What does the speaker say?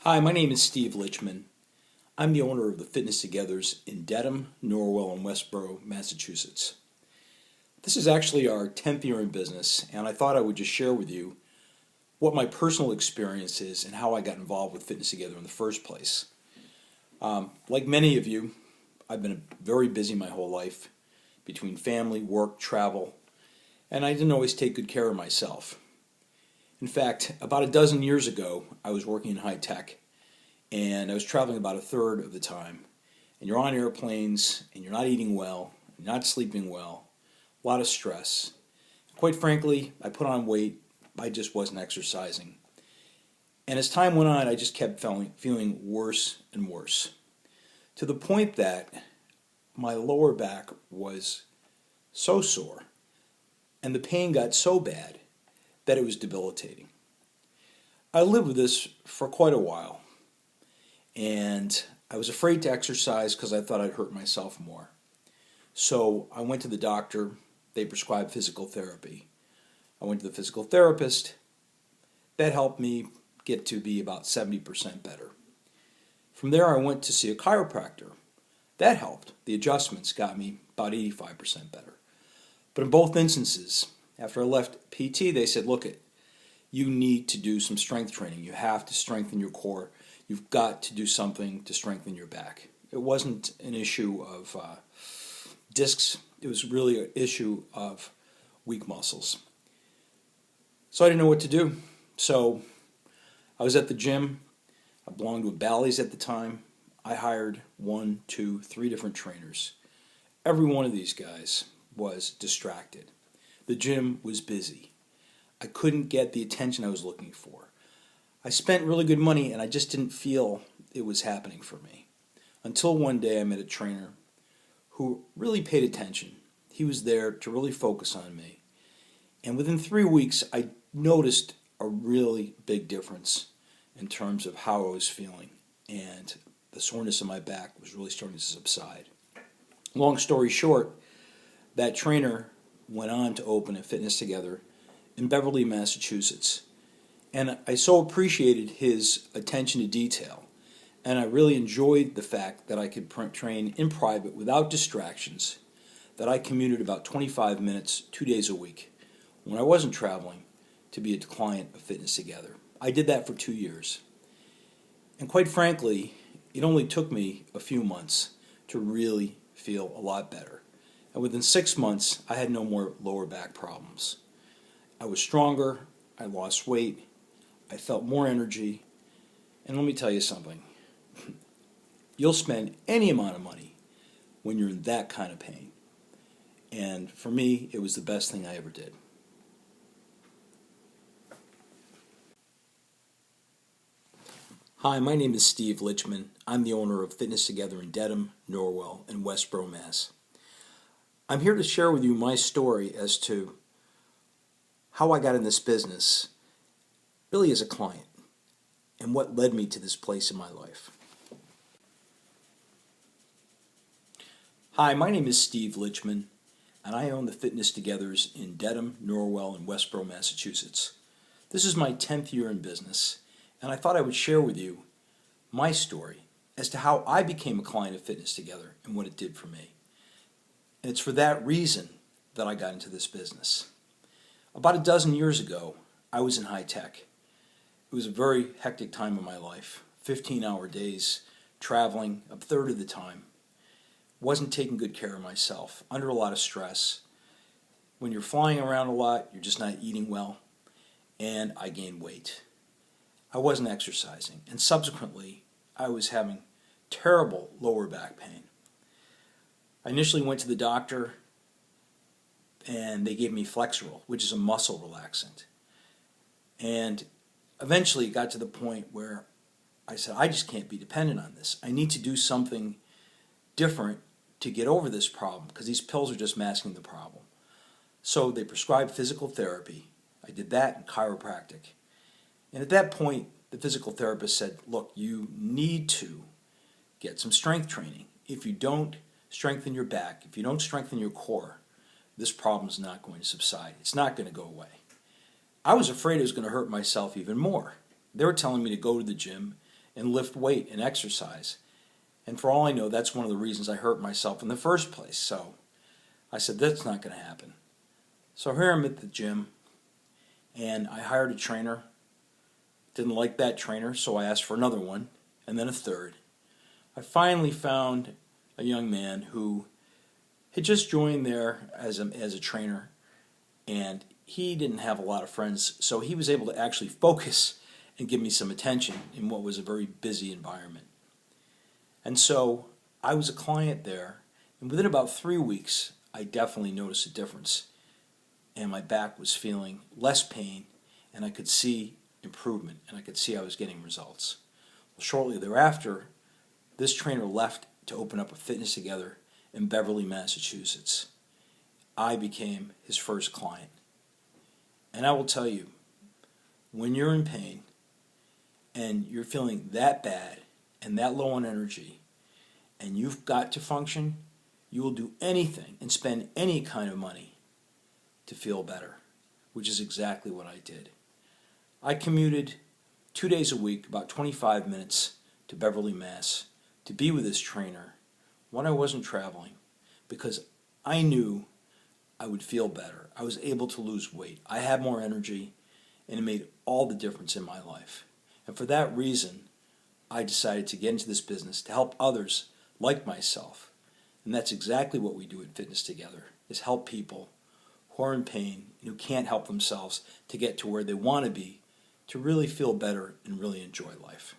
Hi, my name is Steve Lichman. I'm the owner of the Fitness Togethers in Dedham, Norwell, and Westboro, Massachusetts. This is actually our 10th year in business, and I thought I would just share with you what my personal experience is and how I got involved with Fitness Together in the first place. Like many of you, I've been very busy my whole life between family, work, travel, and I didn't always take good care of myself. In fact, about a dozen years ago, I was working in high tech and I was traveling about a third of the time. And you're on airplanes and you're not eating well, you're not sleeping well, a lot of stress. Quite frankly, I put on weight, I just wasn't exercising. And as time went on, I just kept feeling worse and worse to the point that my lower back was so sore and the pain got so bad that it was debilitating. I lived with this for quite a while, and I was afraid to exercise because I thought I'd hurt myself more. So I went to the doctor. They prescribed physical therapy. I went to the physical therapist. That helped me get to be about 70% better. From there, I went to see a chiropractor. That helped. The adjustments got me about 85% better. But in both instances, after I left PT, they said, look, you need to do some strength training. You have to strengthen your core. You've got to do something to strengthen your back. It wasn't an issue of discs. It was really an issue of weak muscles. So I didn't know what to do. So I was at the gym. I belonged with Bally's at the time. I hired 1, 2, 3 different trainers. Every one of these guys was distracted. The gym was busy. I couldn't get the attention I was looking for. I spent really good money and I just didn't feel it was happening for me. Until one day I met a trainer who really paid attention. He was there to really focus on me. And within 3 weeks I noticed a really big difference in terms of how I was feeling. And the soreness in my back was really starting to subside. Long story short, that trainer went on to open a Fitness Together in Beverly, Massachusetts. And I so appreciated his attention to detail. And I really enjoyed the fact that I could train in private without distractions, that I commuted about 25 minutes 2 days a week when I wasn't traveling to be a client of Fitness Together. I did that for 2 years. And quite frankly, it only took me a few months to really feel a lot better. And within 6 months, I had no more lower back problems. I was stronger, I lost weight, I felt more energy, and let me tell you something. You'll spend any amount of money when you're in that kind of pain. And for me, it was the best thing I ever did. Hi, my name is Steve Lichman. I'm the owner of Fitness Together in Dedham, Norwell, and Westboro, Mass. I'm here to share with you my story as to how I got in this business, really as a client, and what led me to this place in my life. Hi, my name is Steve Lichman, and I own the Fitness Togethers in Dedham, Norwell, and Westboro, Massachusetts. This is my 10th year in business, and I thought I would share with you my story as to how I became a client of Fitness Together and what it did for me. And it's for that reason that I got into this business. About a dozen years ago, I was in high tech. It was a very hectic time in my life. 15-hour days, traveling a third of the time. Wasn't taking good care of myself, under a lot of stress. When you're flying around a lot, you're just not eating well, and I gained weight. I wasn't exercising, and subsequently, I was having terrible lower back pain. I initially went to the doctor, and they gave me Flexeril, which is a muscle relaxant. And eventually it got to the point where I said, I just can't be dependent on this. I need to do something different to get over this problem because these pills are just masking the problem. So they prescribed physical therapy. I did that and chiropractic. And at that point, the physical therapist said, look, you need to get some strength training. If you don't strengthen your back, if you don't strengthen your core, this problem is not going to subside. It's not going to go away. I was afraid it was going to hurt myself even more. They were telling me to go to the gym and lift weight and exercise. And for all I know, that's one of the reasons I hurt myself in the first place. So I said, that's not going to happen. So here I'm at the gym, and I hired a trainer. Didn't like that trainer, so I asked for another one, and then a third. I finally found a young man who had just joined there as a trainer, and he didn't have a lot of friends, so he was able to actually focus and give me some attention in what was a very busy environment. And so I was a client there, and within about 3 weeks, I definitely noticed a difference, and my back was feeling less pain, and I could see improvement, and I could see I was getting results. Well, shortly thereafter, this trainer left to open up a Fitness Together in Beverly, Massachusetts. I became his first client. And I will tell you, when you're in pain and you're feeling that bad and that low on energy and you've got to function, you will do anything and spend any kind of money to feel better, which is exactly what I did. I commuted 2 days a week, about 25 minutes to Beverly, Mass, to be with this trainer when I wasn't traveling, because I knew I would feel better. I was able to lose weight. I had more energy, and it made all the difference in my life. And for that reason, I decided to get into this business to help others like myself. And that's exactly what we do at Fitness Together, is help people who are in pain and who can't help themselves to get to where they want to be, to really feel better and really enjoy life.